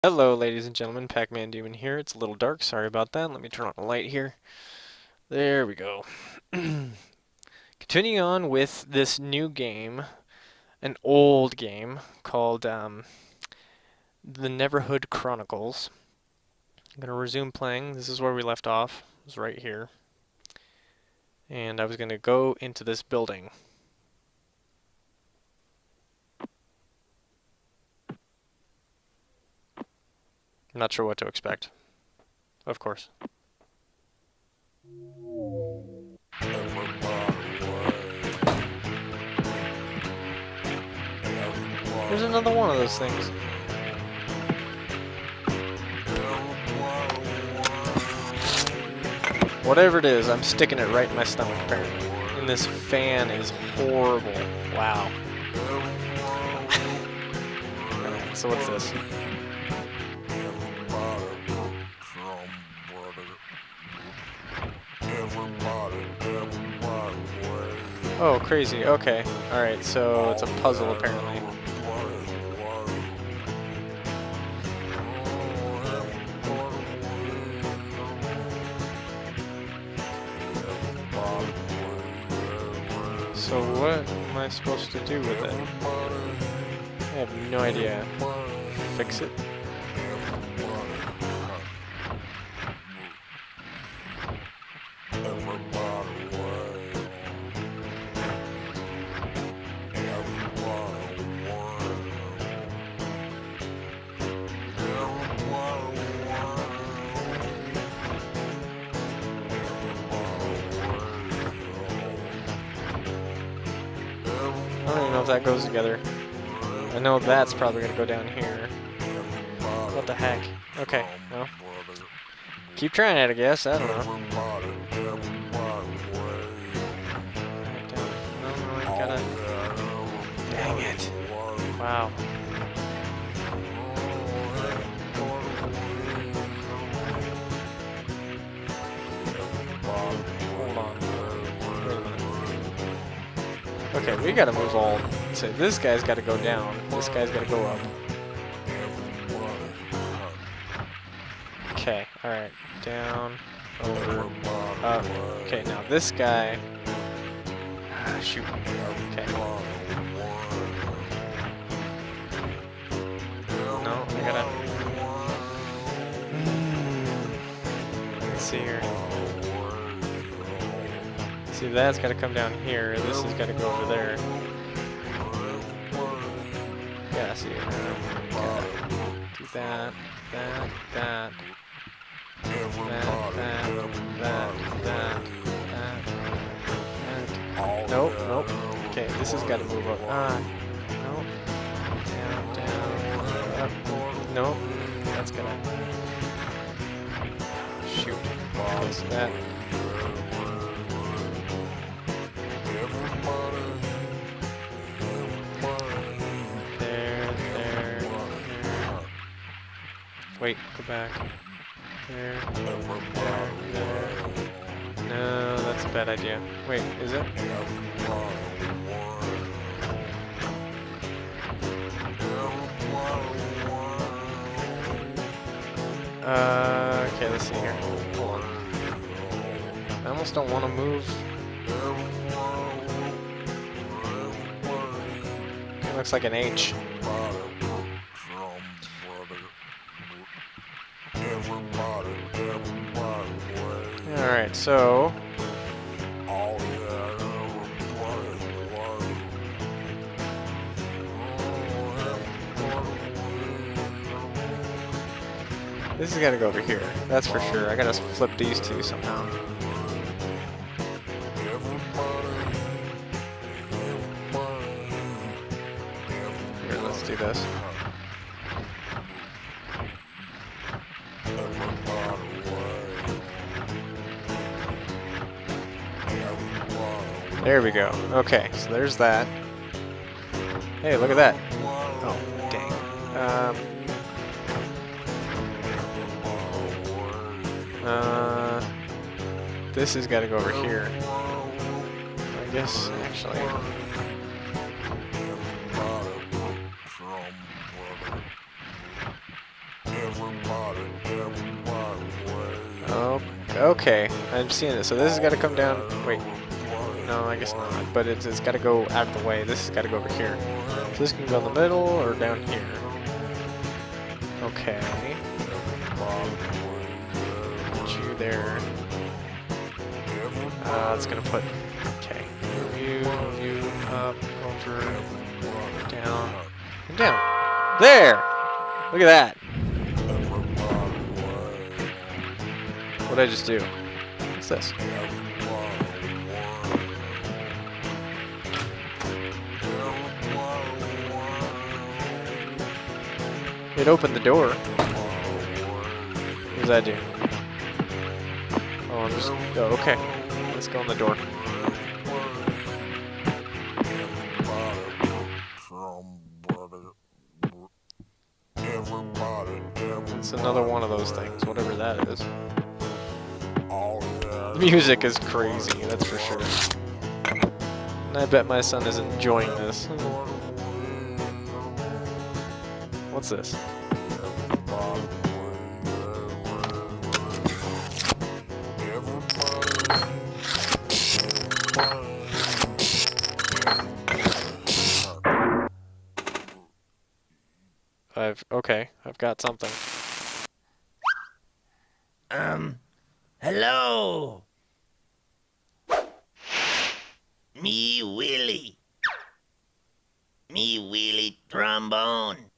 Hello, ladies and gentlemen, Pac-Man Demon here. It's a little dark, sorry about that. Let me turn on a light here. There we go. Continuing on with this new game, an old game called The Neverhood Chronicles. I'm going to resume playing. This is where we left off. It was right here. And I was going to go into this building. I'm not sure what to expect. Of course. There's another one of those things. Whatever it is, I'm sticking it right in my stomach, apparently. And this fan is horrible. Wow. Alright, so what's this? Oh, crazy. Okay. Alright, so it's a puzzle, apparently. So what am I supposed to do with it? I have no idea. Fix it? I don't even know if that goes together. I know that's probably going to go down here. What the heck? Okay, well. Keep trying it, I guess. I don't know. No, I gotta... Dang it. Wow. Hold on. Wait a minute. Okay, we gotta move all. So this guy's gotta go down. This guy's gotta go up. Okay, alright. Down, over, up. Okay, now this guy. Shoot. Okay. No, I gotta. Let's see here. See, that's gotta come down here. This has gotta go over there. Yeah, see. Do that, that, that. That. Nope, nope. Okay, this has got to move up. Nope. Down, up. Nope. That's gonna... Shoot. Okay, so that... There. Wait, go back. There. No, that's a bad idea. Wait, is it? Okay, let's see here. Hold on. I almost don't want to move. It looks like an H. Alright, so... This has got to go over here. That's for sure. I gotta flip these two somehow. Here, let's do this. There we go. Okay, so there's that. Hey, look at that. Oh, dang. This has got to go over here. I guess, actually. Okay, I'm seeing it. So this has got to come down. Wait, no, I guess not. But it's got to go out of the way. This has got to go over here. So this can go in the middle or down here. Okay. Put you there. It's gonna put. Okay. You up, over, down, and down. There. Look at that. What did I just do? What's this? It opened the door. What does that do? Oh, I'm just. Oh, okay. Let's go in the door. It's another one of those things, whatever that is. The music is crazy, that's for sure. And I bet my son is enjoying this. What's this? I've got something. Hello. Me Willie. Me Willie trombone.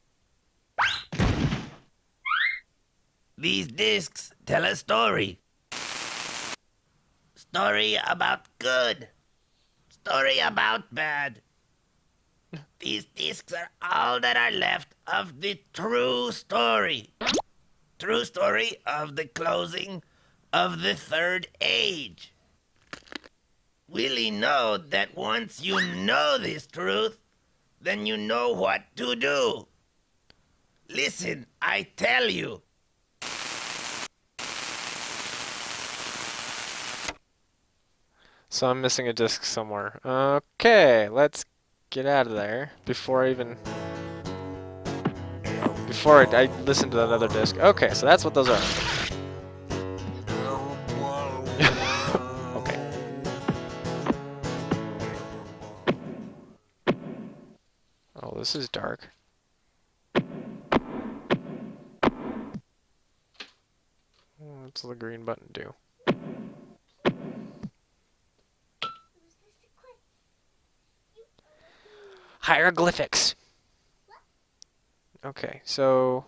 These discs tell a story. Story about good. Story about bad. These discs are all that are left of the true story. True story of the closing of the third age. Willie know that once you know this truth, then you know what to do. Listen, I tell you. So I'm missing a disc somewhere. Okay, let's get out of there before I listen to that other disc. Okay, so that's what those are. Okay. Oh, this is dark. What's the green button do? Hieroglyphics. Okay, so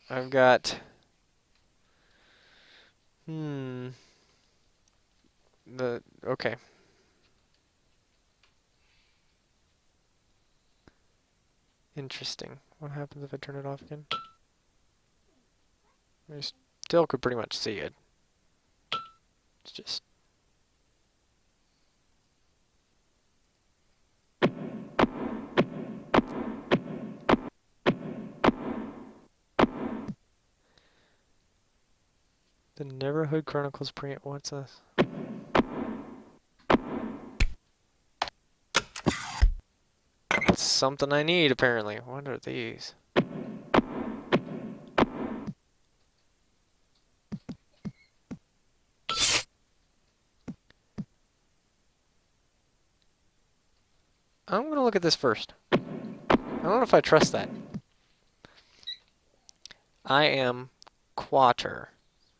I've got okay. Interesting. What happens if I turn it off again? I still could pretty much see it. It's just the Neverhood Chronicles what's this? It's something I need, apparently. What are these? I'm gonna look at this first. I don't know if I trust that. I am Quater.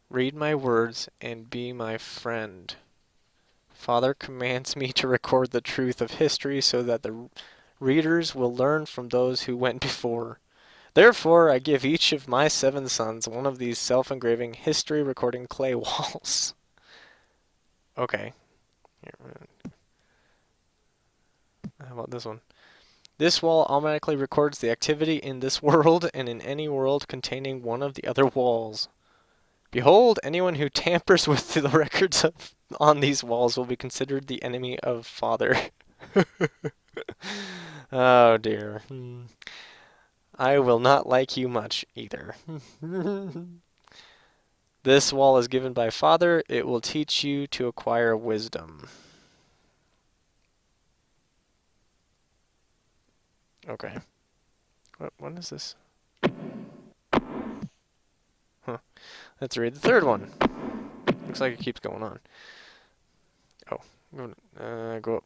Read my words and be my friend. Father commands me to record the truth of history so that the readers will learn from those who went before. Therefore, I give each of my 7 sons one of these self-engraving history recording clay walls. Okay. Here. How about this one? This wall automatically records the activity in this world and in any world containing one of the other walls. Behold, anyone who tampers with the records on these walls will be considered the enemy of Father. Oh dear. I will not like you much either. This wall is given by Father. It will teach you to acquire wisdom. Okay. What is this? Huh. Let's read the third one. Looks like it keeps going on. Oh, go up.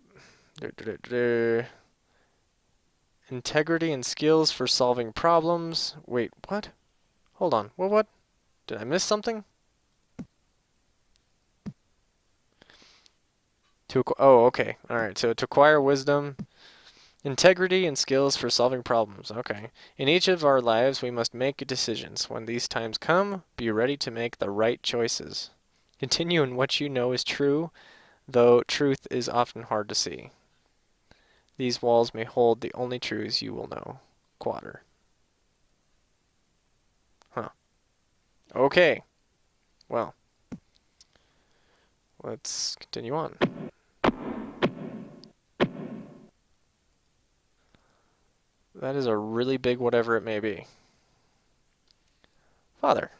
Integrity and skills for solving problems. Wait, what? Hold on. What? Did I miss something? Oh, okay. All right. So to acquire wisdom, integrity, and skills for solving problems. Okay. In each of our lives, we must make decisions. When these times come, be ready to make the right choices. Continue in what you know is true, though truth is often hard to see. These walls may hold the only truths you will know. Quarter. Huh. Okay. Well, let's continue on. That is a really big whatever it may be. Father.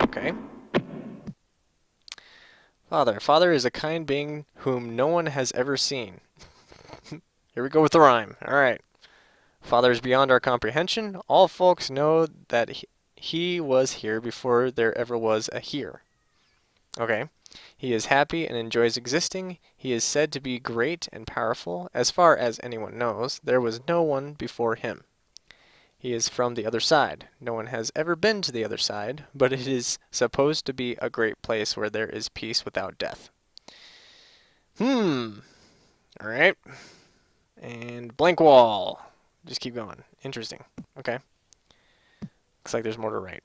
Okay. Father. Father is a kind being whom no one has ever seen. Here we go with the rhyme. All right. Father is beyond our comprehension. All folks know that he was here before there ever was a here. Okay. He is happy and enjoys existing. He is said to be great and powerful. As far as anyone knows, there was no one before him. He is from the other side. No one has ever been to the other side, but it is supposed to be a great place where there is peace without death. All right. And blank wall. Just keep going. Interesting. Okay. Looks like there's more to write.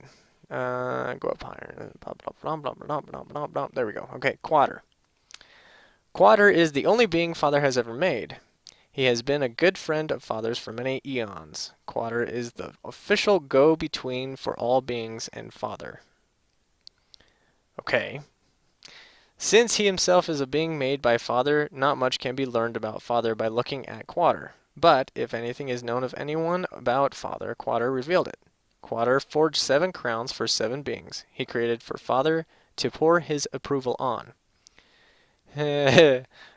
Go up higher. There we go. Okay, Quater. Quater is the only being Father has ever made. He has been a good friend of Father's for many eons. Quater is the official go-between for all beings and Father. Okay. Since he himself is a being made by Father, not much can be learned about Father by looking at Quater. But if anything is known of anyone about Father, Quater revealed it. Quater forged 7 crowns for 7 beings he created for Father to pour his approval on.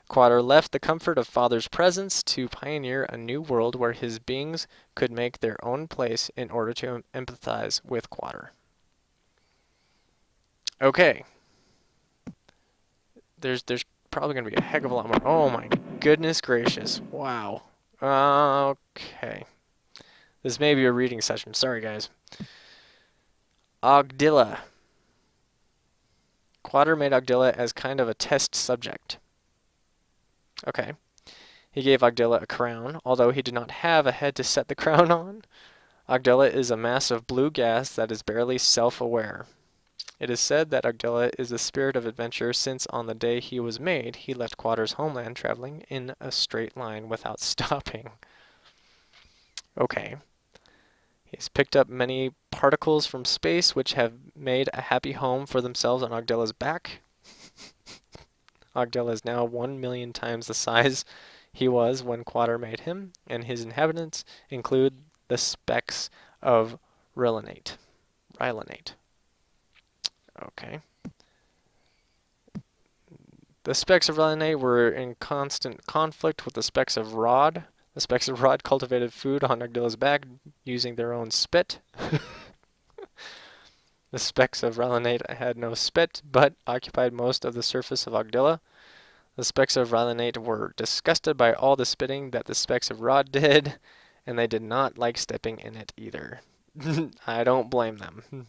Quater left the comfort of Father's presence to pioneer a new world where his beings could make their own place in order to empathize with Quater. Okay. There's probably going to be a heck of a lot more. Oh my goodness gracious. Wow. Okay. This may be a reading session. Sorry, guys. Ogdilla. Quater made Ogdilla as kind of a test subject. Okay. He gave Ogdilla a crown, although he did not have a head to set the crown on. Ogdilla is a mass of blue gas that is barely self-aware. It is said that Ogdilla is the spirit of adventure since on the day he was made, he left Quater's homeland traveling in a straight line without stopping. Okay. He's picked up many particles from space which have made a happy home for themselves on Ogdilla's back. Ogdilla is now 1,000,000 times the size he was when Quater made him, and his inhabitants include the specks of Rhylinate. Okay. The specks of Rhylinate were in constant conflict with the specks of Rod. The specks of Rod cultivated food on Ogdilla's back using their own spit. The specks of Rhylinate had no spit, but occupied most of the surface of Ogdilla. The specks of Rhylinate were disgusted by all the spitting that the specks of Rod did, and they did not like stepping in it either. I don't blame them.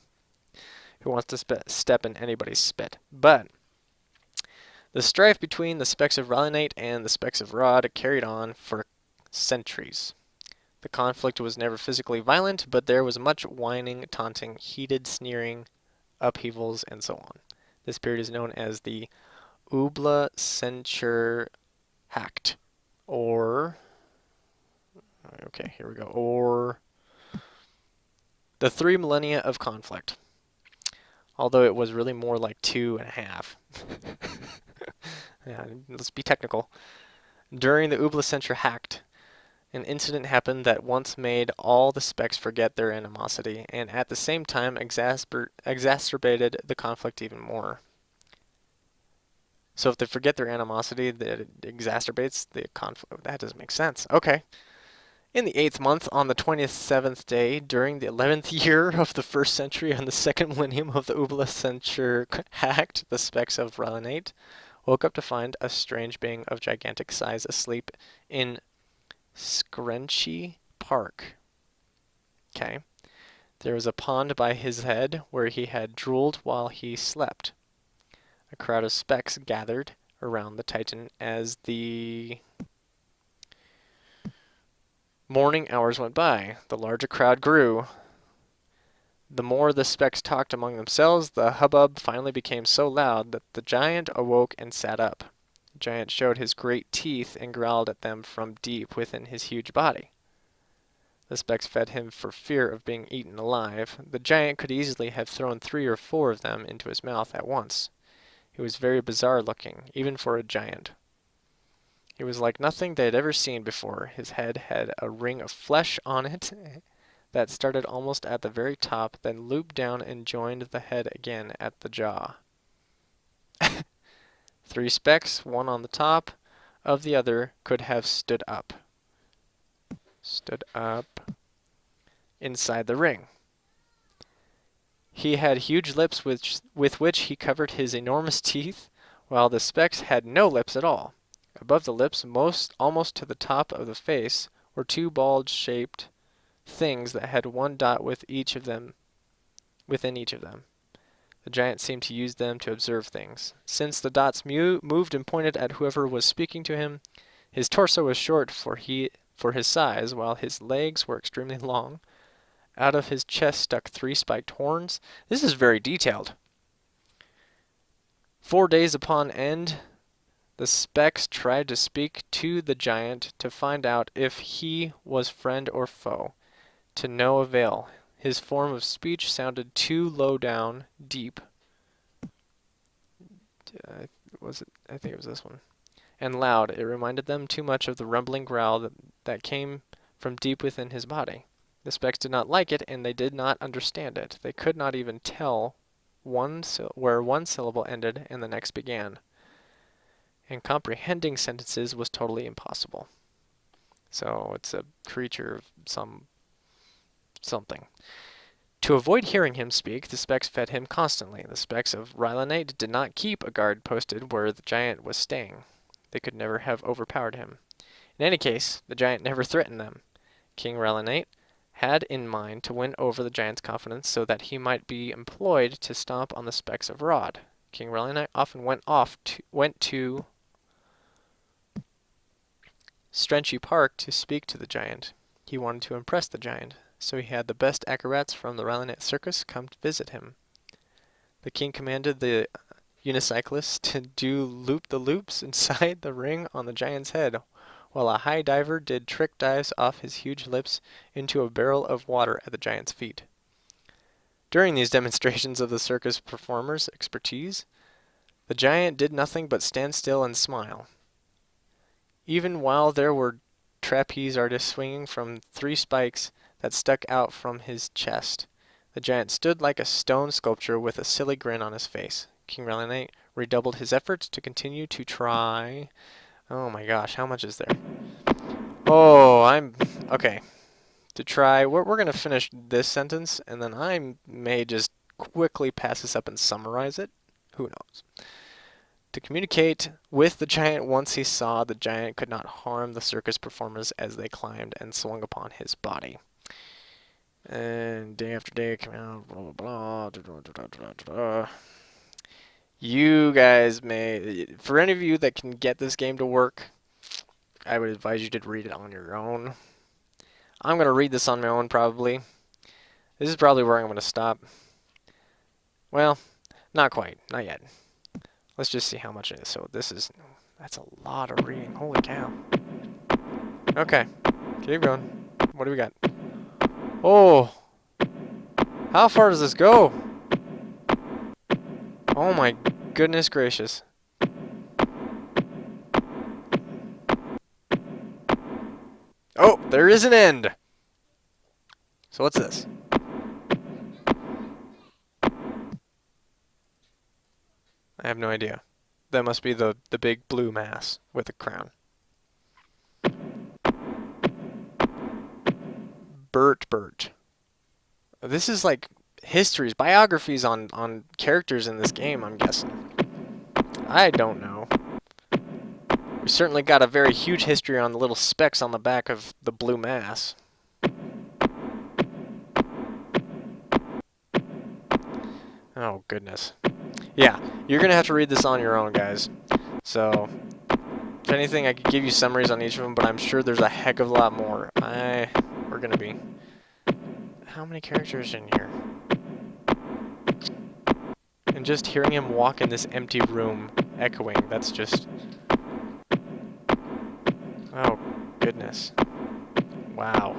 Who wants to step in anybody's spit? But the strife between the specks of Rhylinate and the specks of Rod carried on for centuries. The conflict was never physically violent, but there was much whining, taunting, heated sneering, upheavals, and so on. This period is known as the Ubla Censure Hacked, or, okay, here we go, or the 3 millennia of conflict, although it was really more like 2.5. Yeah, let's be technical. During the Ubla Censure Hacked, an incident happened that once made all the specks forget their animosity, and at the same time exacerbated the conflict even more. So if they forget their animosity, that it exacerbates the conflict. That doesn't make sense. Okay. In the 8th month, on the 27th day, during the 11th year of the 1st century and the 2nd millennium of the Ubla censure Act, the Specs of Relenate woke up to find a strange being of gigantic size asleep in Screnchy Park. Okay. There was a pond by his head where he had drooled while he slept. A crowd of specks gathered around the Titan as the morning hours went by. The larger crowd grew. The more the specks talked among themselves, the hubbub finally became so loud that the giant awoke and sat up. The giant showed his great teeth and growled at them from deep within his huge body. The specks fed him for fear of being eaten alive. The giant could easily have thrown 3 or 4 of them into his mouth at once. He was very bizarre looking, even for a giant. He was like nothing they had ever seen before. His head had a ring of flesh on it that started almost at the very top, then looped down and joined the head again at the jaw. 3 specks, one on the top of the other, could have stood up. Inside the ring. He had huge lips with which he covered his enormous teeth, while the specks had no lips at all. Above the lips, almost to the top of the face, were 2 bulge-shaped things that had 1 dot within each of them. The giant seemed to use them to observe things. Since the dots moved and pointed at whoever was speaking to him, his torso was short for his size, while his legs were extremely long. Out of his chest stuck 3 spiked horns. This is very detailed. 4 days upon end, the specks tried to speak to the giant to find out if he was friend or foe. To no avail. His form of speech sounded too low down, deep. I think it was this one. And loud. It reminded them too much of the rumbling growl that came from deep within his body. The specks did not like it, and they did not understand it. They could not even tell where one syllable ended and the next began. And comprehending sentences was totally impossible. So it's a creature of something. To avoid hearing him speak, the specks fed him constantly. The specks of Rylanate did not keep a guard posted where the giant was staying. They could never have overpowered him. In any case, the giant never threatened them. King Rylanate had in mind to win over the giant's confidence so that he might be employed to stomp on the specks of Rod. King Rylanate often went to Strenchy Park to speak to the giant. He wanted to impress the giant, so he had the best acrobats from the Rylanate circus come to visit him. The king commanded the unicyclists to do loop-the-loops inside the ring on the giant's head, while a high diver did trick dives off his huge lips into a barrel of water at the giant's feet. During these demonstrations of the circus performers' expertise, the giant did nothing but stand still and smile. Even while there were trapeze artists swinging from 3 spikes that stuck out from his chest, the giant stood like a stone sculpture with a silly grin on his face. King Relenate redoubled his efforts to continue to try. Oh my gosh, how much is there? Oh, okay. To try, we're going to finish this sentence, and then I may just quickly pass this up and summarize it. Who knows? To communicate with the giant once he saw the giant could not harm the circus performers as they climbed and swung upon his body. And day after day came out, blah, blah, blah. You guys may, for any of you that can get this game to work, I would advise you to read it on your own. I'm going to read this on my own probably. This is probably where I'm going to stop. Well, not quite. Not yet. Let's just see how much it is. So that's a lot of reading. Holy cow. Okay. Keep going. What do we got? Oh. How far does this go? Oh my goodness gracious. Oh, there is an end. So what's this? I have no idea. That must be the big blue mass with a crown. Bert. This is like histories, biographies on characters in this game, I'm guessing. I don't know. We certainly got a very huge history on the little specks on the back of the blue mass. Oh, goodness. Yeah, you're going to have to read this on your own, guys. So, if anything, I could give you summaries on each of them, but I'm sure there's a heck of a lot more. We're going to be... How many characters in here? And just hearing him walk in this empty room, echoing, that's just... Oh, goodness. Wow.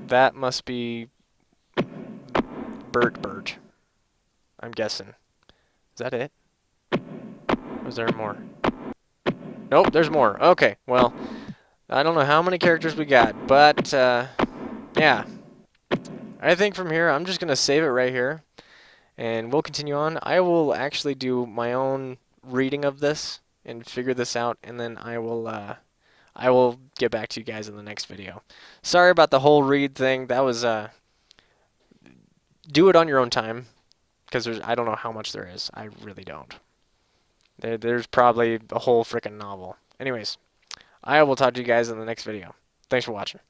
That must be Bert. I'm guessing. Is that it? Or is there more? Nope, there's more. Okay, well, I don't know how many characters we got, but, yeah. I think from here, I'm just going to save it right here, and we'll continue on. I will actually do my own reading of this and figure this out, and then I will get back to you guys in the next video. Sorry about the whole read thing. That was, do it on your own time, because I don't know how much there is. I really don't. There's probably a whole freaking novel. Anyways, I will talk to you guys in the next video. Thanks for watching.